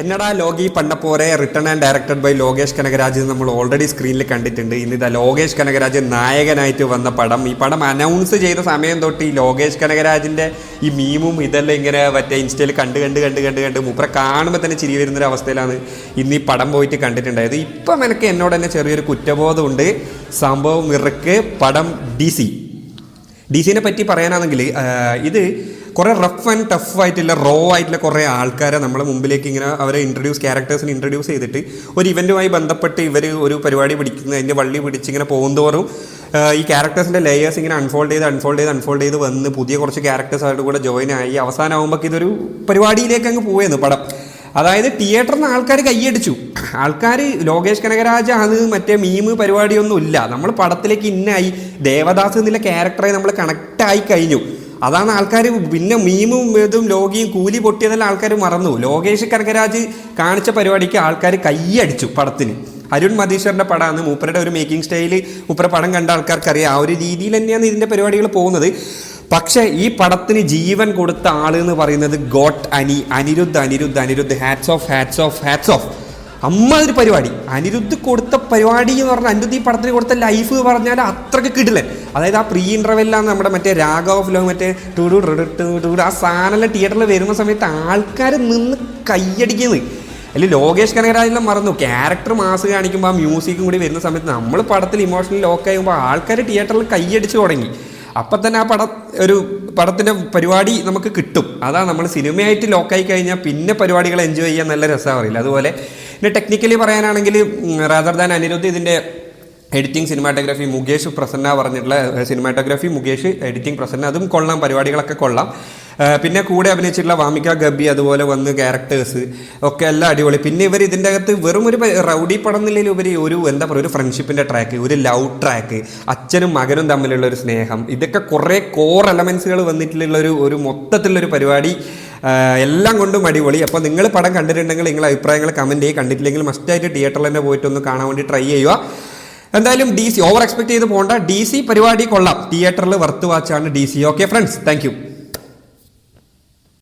എന്നടാ ലോകി പണ്ടപ്പോരെ written and directed by Lokesh Kanagaraj നമ്മൾ ഓൾറെഡി സ്ക്രീനിൽ കണ്ടിട്ടുണ്ട്. ഇന്നിതാ ലോകേഷ് കനകരാജ് നായകനായിട്ട് വന്ന പടം. ഈ പടം അനൗൺസ് ചെയ്ത സമയം തൊട്ട് ഈ ലോകേഷ് കനകരാജിൻ്റെ ഈ മീമും ഇതെല്ലാം ഇങ്ങനെ മറ്റേ ഇൻസ്റ്റയിൽ കണ്ട് മൂപ്പറെ കാണുമ്പോൾ തന്നെ ചിരി വരുന്നൊരു അവസ്ഥയിലാണ് ഇന്ന് ഈ പടം പോയിട്ട് കണ്ടിട്ടുണ്ടായത്. ഇപ്പം എനിക്ക് എന്നോട് തന്നെ ചെറിയൊരു കുറ്റബോധമുണ്ട്. സംഭവം ഇറക്ക് പടം ഡി സിനെ പറ്റി പറയാനാണെങ്കിൽ ഇത് കുറേ റഫ് ആൻഡ് ടഫ് ആയിട്ടുള്ള റോ ആയിട്ടുള്ള കുറേ ആൾക്കാരെ നമ്മളെ മുമ്പിലേക്ക് ഇങ്ങനെ അവരെ ക്യാരക്ടേഴ്സിനെ ഇൻട്രൊഡ്യൂസ് ചെയ്തിട്ട് ഒരു ഇവൻറ്റുമായി ബന്ധപ്പെട്ട് ഇവർ ഒരു പരിപാടി പിടിക്കുന്നത് അതിൻ്റെ വള്ളി പിടിച്ചിങ്ങനെ പോകുന്തോറും ഈ ക്യാരക്ടേഴ്സിൻ്റെ ലെയേഴ്സ് ഇങ്ങനെ അൺഫോൾഡ് ചെയ്ത് വന്ന് പുതിയ കുറച്ച് ക്യാരക്ടേഴ്സായിട്ട് കൂടെ ജോയിൻ ആയി അവസാനമാകുമ്പോൾ ഇതൊരു പരിപാടിയിലേക്ക് അങ്ങ് പോയെന്ന് പടം. അതായത് തിയേറ്ററിൽ നിന്ന് ആൾക്കാർ കൈയടിച്ചു. ആൾക്കാർ ലോകേഷ് കനകരാജ് അത് മറ്റേ മീമ് പരിപാടിയൊന്നും ഇല്ല, നമ്മൾ പടത്തിലേക്ക് ഇന്നായി ദേവദാസ് എന്നുള്ള ക്യാരക്ടറെ നമ്മൾ കണക്റ്റായി കഴിഞ്ഞു. അതാണ് ആൾക്കാർ പിന്നെ മീമും ഇതും ലോകിയും കൂലി പൊട്ടിയതെല്ലാം ആൾക്കാർ മറന്നു. ലോകേഷ് കനകരാജ് കാണിച്ച പരിപാടിക്ക് ആൾക്കാർ കൈയടിച്ചു പടത്തിന്. അരുൺ മതീശ്വറിൻ്റെ പടമാണ് മൂപ്പരുടെ ഒരു മേക്കിംഗ് സ്റ്റൈല്. മൂപ്പരുടെ പടം കണ്ട ആൾക്കാർക്കറിയാം ആ ഒരു രീതിയിൽ തന്നെയാണ് ഇതിൻ്റെ പരിപാടികൾ പോകുന്നത്. പക്ഷേ ഈ പടത്തിന് ജീവൻ കൊടുത്ത ആൾ എന്ന് പറയുന്നത് ഗോട്ട് അനിരുദ്ധ്. ഹാറ്റ്സ് ഓഫ് അമ്മാതിരി പരിപാടി അനിരുദ്ധ് കൊടുത്ത പരിപാടി എന്ന് പറഞ്ഞാൽ അനിരുദ്ധ് ഈ പടത്തിന് കൊടുത്ത ലൈഫ് എന്ന് പറഞ്ഞാൽ അത്രയ്ക്ക് കിടിലൻ. അതായത് ആ പ്രീ ഇൻ്റർവെല്ലാണ് നമ്മുടെ മറ്റേ രാഗ ഓഫ് ലവ് മറ്റേ ടു ആ സാധനം തിയേറ്ററിൽ വരുന്ന സമയത്ത് ആൾക്കാർ നിന്ന് കയ്യടിക്കുന്നത്. അല്ലെങ്കിൽ ലോകേഷ് കനകരാജെല്ലാം മറന്നു. ക്യാരക്ടർ മാസ് കാണിക്കുമ്പോൾ ആ മ്യൂസിക്കും കൂടി വരുന്ന സമയത്ത് നമ്മൾ പടത്തിൽ ഇമോഷണൽ ലോക്ക് ആകുമ്പോൾ ആൾക്കാർ തിയേറ്ററിൽ കയ്യടിച്ച് തുടങ്ങി. അപ്പം തന്നെ ആ പടത്തിൻ്റെ പരിപാടി നമുക്ക് കിട്ടും. അതാണ് നമ്മൾ സിനിമയായിട്ട് ലോക്കായി കഴിഞ്ഞാൽ പിന്നെ പരിപാടികൾ എൻജോയ് ചെയ്യാൻ നല്ല രസമാണ് പറയില്ല. അതുപോലെ പിന്നെ ടെക്നിക്കലി പറയാനാണെങ്കിൽ റാദർ ദാൻ അനിരുദ്ധ് ഇതിൻ്റെ എഡിറ്റിംഗ് സിനിമാറ്റോഗ്രാഫി മുകേഷ് പ്രസന്ന പറഞ്ഞിട്ടുള്ള സിനിമാറ്റോഗ്രാഫി മുകേഷ്, എഡിറ്റിംഗ് പ്രസന്ന, അതും കൊള്ളാം, പരിപാടികളൊക്കെ കൊള്ളാം. പിന്നെ കൂടെ അഭിനയിച്ചിട്ടുള്ള വാമിക ഗബി അതുപോലെ വന്ന് ക്യാരക്ടേഴ്സ് ഒക്കെ എല്ലാം അടിപൊളി. പിന്നെ ഇവർ ഇതിൻ്റെ അകത്ത് വെറും ഒരു റൗഡി പടം എന്നുള്ളതിലുപരി ഒരു എന്താ പറയുക ഒരു ഫ്രണ്ട്ഷിപ്പിൻ്റെ ട്രാക്ക്, ഒരു ലവ് ട്രാക്ക്, അച്ഛനും മകനും തമ്മിലുള്ള ഒരു സ്നേഹം, ഇതൊക്കെ കുറേ കോർ എലമെൻസുകൾ വന്നിട്ടുള്ള ഒരു മൊത്തത്തിലുള്ളൊരു പരിപാടി. എല്ലാം കൊണ്ടും അടിപൊളി. അപ്പോൾ നിങ്ങൾ പടം കണ്ടിട്ടുണ്ടെങ്കിൽ നിങ്ങളുടെ അഭിപ്രായങ്ങൾ കമൻറ്റ് ചെയ്യുക. കണ്ടിട്ടില്ലെങ്കിൽ മസ്റ്റായിട്ട് തിയേറ്ററിൽ തന്നെ പോയിട്ട് ഒന്ന് കാണാൻ വേണ്ടി ട്രൈ ചെയ്യുക. എന്തായാലും DC ഓവർ എക്സ്പെക്ട് ചെയ്ത് പോകണ്ട. DC പരിപാടി കൊള്ളാം, തിയേറ്ററിൽ വർത്ത് വാച്ചാണ് DC. Okay friends, thank U.